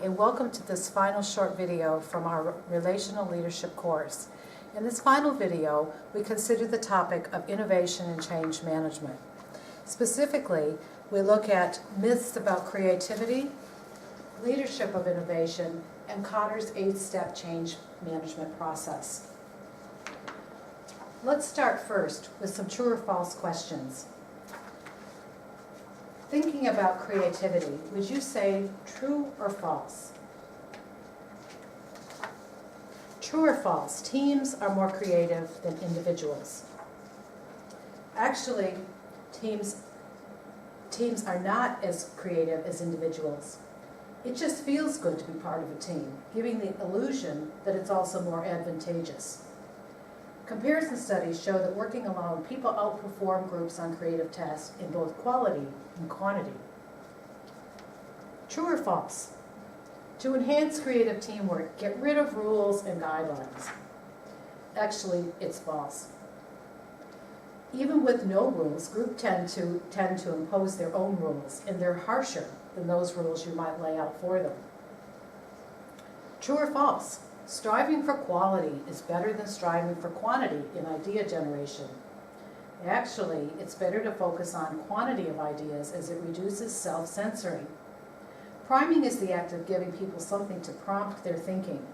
and welcome to this final short video from our Relational Leadership course. In this final video, we consider the topic of innovation and change management. Specifically, we look at myths about creativity, leadership of innovation, and Kotters' 8-step change management process. Let's start first with some true or false questions. Thinking about creativity, would you say true or false? True or false? Teams are more creative than individuals. Actually, teams are not as creative as individuals. It just feels good to be part of a team, giving the illusion that it's also more advantageous. Comparison studies show that working alone, people outperform groups on creative tasks in both quality and quantity. True or false? To enhance creative teamwork, get rid of rules and guidelines. Actually, it's false. Even with no rules, groups tend to impose their own rules, and they're harsher than those rules you might lay out for them. True or false? Striving for quality is better than striving for quantity in idea generation. Actually, it's better to focus on quantity of ideas as it reduces self-censoring. Priming is the act of giving people something to prompt their thinking.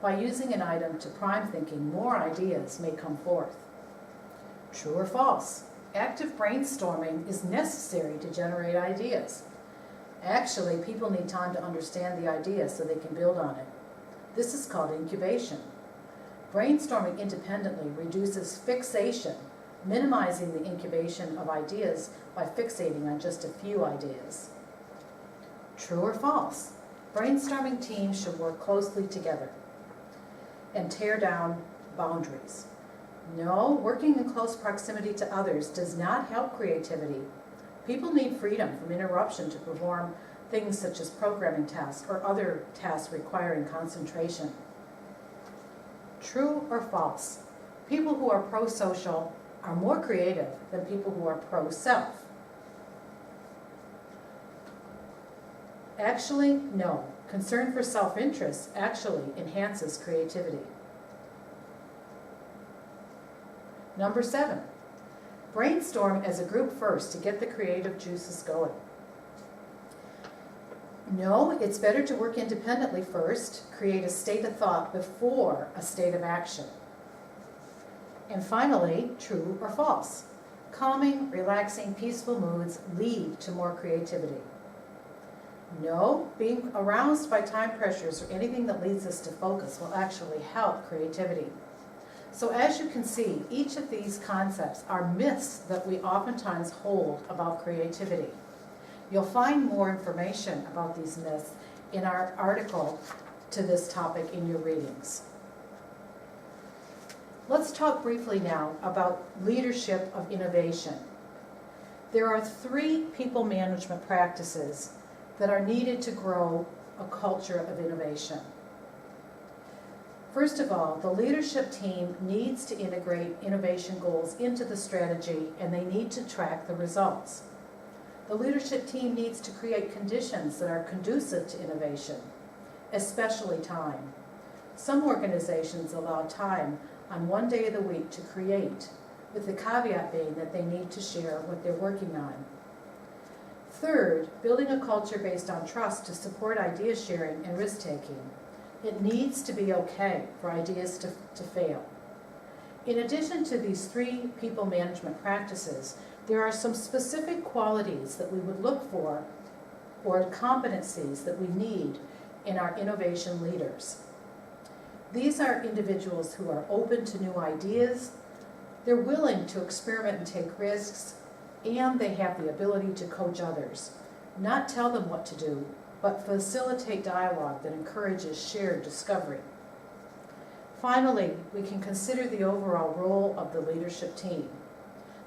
By using an item to prime thinking, more ideas may come forth. True or false? Active brainstorming is necessary to generate ideas. Actually, people need time to understand the idea so they can build on it. This is called incubation. Brainstorming independently reduces fixation, minimizing the incubation of ideas by fixating on just a few ideas. True or false? Brainstorming teams should work closely together and tear down boundaries. No, working in close proximity to others does not help creativity. People need freedom from interruption to perform things such as programming tasks or other tasks requiring concentration. True or false? People who are pro-social are more creative than people who are pro-self. Actually, no. Concern for self-interest actually enhances creativity. Number 7, brainstorm as a group first to get the creative juices going. No, it's better to work independently first, create a state of thought before a state of action. And finally, true or false? Calming, relaxing, peaceful moods lead to more creativity. No, being aroused by time pressures or anything that leads us to focus will actually help creativity. So as you can see, each of these concepts are myths that we oftentimes hold about creativity. You'll find more information about these myths in our article to this topic in your readings. Let's talk briefly now about leadership of innovation. There are 3 people management practices that are needed to grow a culture of innovation. First of all, the leadership team needs to integrate innovation goals into the strategy, and they need to track the results. The leadership team needs to create conditions that are conducive to innovation, especially time. Some organizations allow time on one day of the week to create, with the caveat being that they need to share what they're working on. Third, building a culture based on trust to support idea sharing and risk-taking. It needs to be okay for ideas to fail. In addition to these 3 people management practices, there are some specific qualities that we would look for or competencies that we need in our innovation leaders. These are individuals who are open to new ideas, they're willing to experiment and take risks, and they have the ability to coach others, not tell them what to do, but facilitate dialogue that encourages shared discovery. Finally, we can consider the overall role of the leadership team.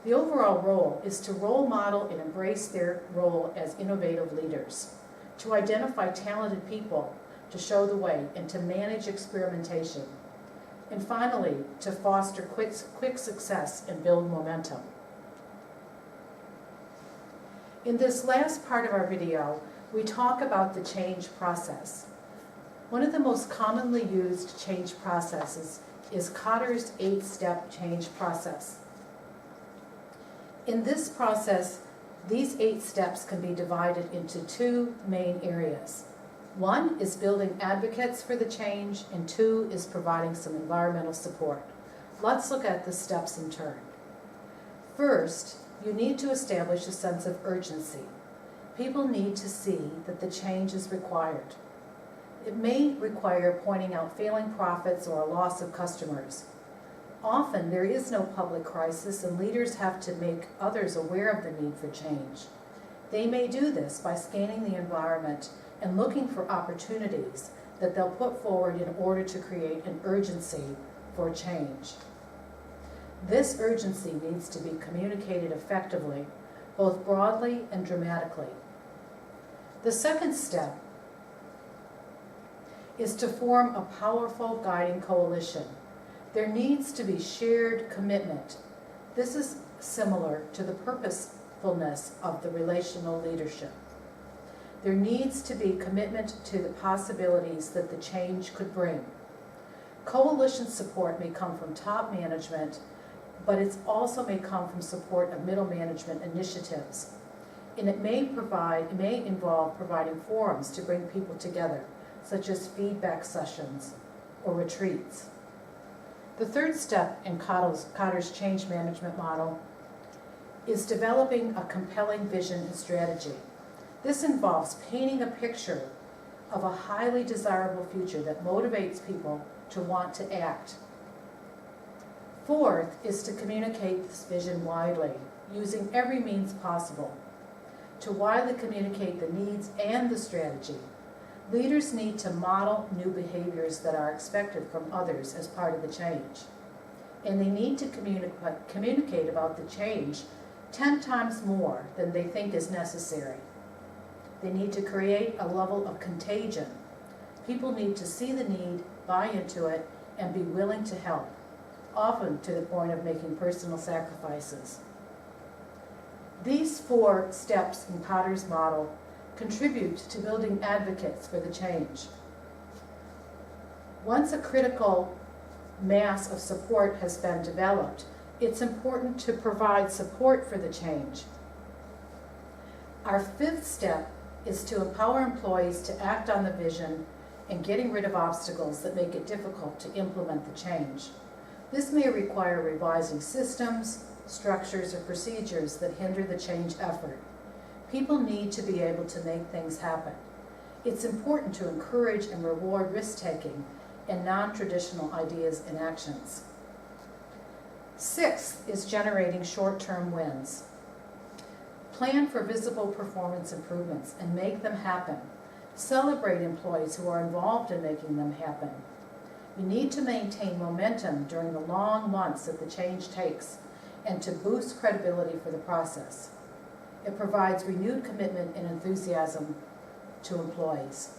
The overall role is to role model and embrace their role as innovative leaders, to identify talented people, to show the way, and to manage experimentation. And finally, to foster quick success and build momentum. In this last part of our video, we talk about the change process. One of the most commonly used change processes is Kotters' 8-step change process. In this process, these 8 steps can be divided into 2 main areas. 1 is building advocates for the change, and 2 is providing some environmental support. Let's look at the steps in turn. First, you need to establish a sense of urgency. People need to see that the change is required. It may require pointing out failing profits or a loss of customers. Often there is no public crisis and leaders have to make others aware of the need for change. They may do this by scanning the environment and looking for opportunities that they'll put forward in order to create an urgency for change. This urgency needs to be communicated effectively, both broadly and dramatically. The second step is to form a powerful guiding coalition. There needs to be shared commitment. This is similar to the purposefulness of the relational leadership. There needs to be commitment to the possibilities that the change could bring. Coalition support may come from top management, but it also may come from support of middle management initiatives. And it may involve providing forums to bring people together, such as feedback sessions or retreats. The third step in Kotters' change management model is developing a compelling vision and strategy. This involves painting a picture of a highly desirable future that motivates people to want to act. Fourth is to communicate this vision widely, using every means possible. To widely communicate the needs and the strategy, leaders need to model new behaviors that are expected from others as part of the change. And they need to communicate about the change 10 times more than they think is necessary. They need to create a level of contagion. People need to see the need, buy into it, and be willing to help, often to the point of making personal sacrifices. These 4 steps in Kotters' model contribute to building advocates for the change. Once a critical mass of support has been developed, it's important to provide support for the change. Our 5th step is to empower employees to act on the vision and getting rid of obstacles that make it difficult to implement the change. This may require revising systems, structures, or procedures that hinder the change effort. People need to be able to make things happen. It's important to encourage and reward risk-taking and non-traditional ideas and actions. 6th is generating short-term wins. Plan for visible performance improvements and make them happen. Celebrate employees who are involved in making them happen. You need to maintain momentum during the long months that the change takes and to boost credibility for the process. It provides renewed commitment and enthusiasm to employees.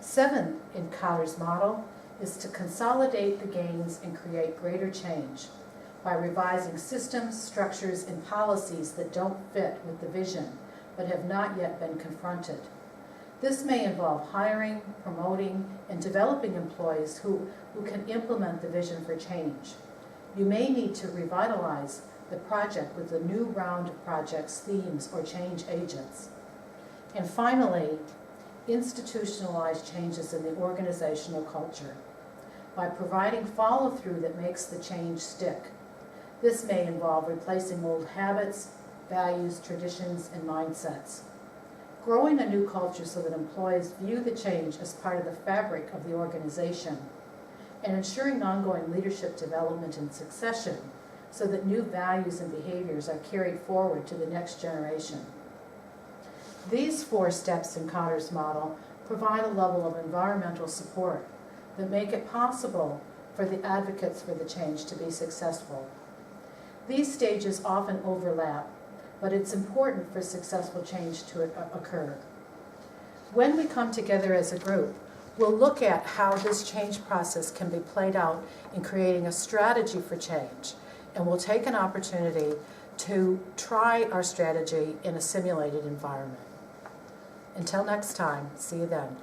7th in Kotters' model is to consolidate the gains and create greater change by revising systems, structures, and policies that don't fit with the vision but have not yet been confronted. This may involve hiring, promoting, and developing employees who can implement the vision for change. You may need to revitalize the project with a new round of projects, themes, or change agents. And finally, institutionalize changes in the organizational culture by providing follow-through that makes the change stick. This may involve replacing old habits, values, traditions, and mindsets. Growing a new culture so that employees view the change as part of the fabric of the organization, and ensuring ongoing leadership development and succession so that new values and behaviors are carried forward to the next generation. These 4 steps in Kotters' model provide a level of environmental support that make it possible for the advocates for the change to be successful. These stages often overlap, but it's important for successful change to occur. When we come together as a group, we'll look at how this change process can be played out in creating a strategy for change, and we'll take an opportunity to try our strategy in a simulated environment. Until next time, see you then.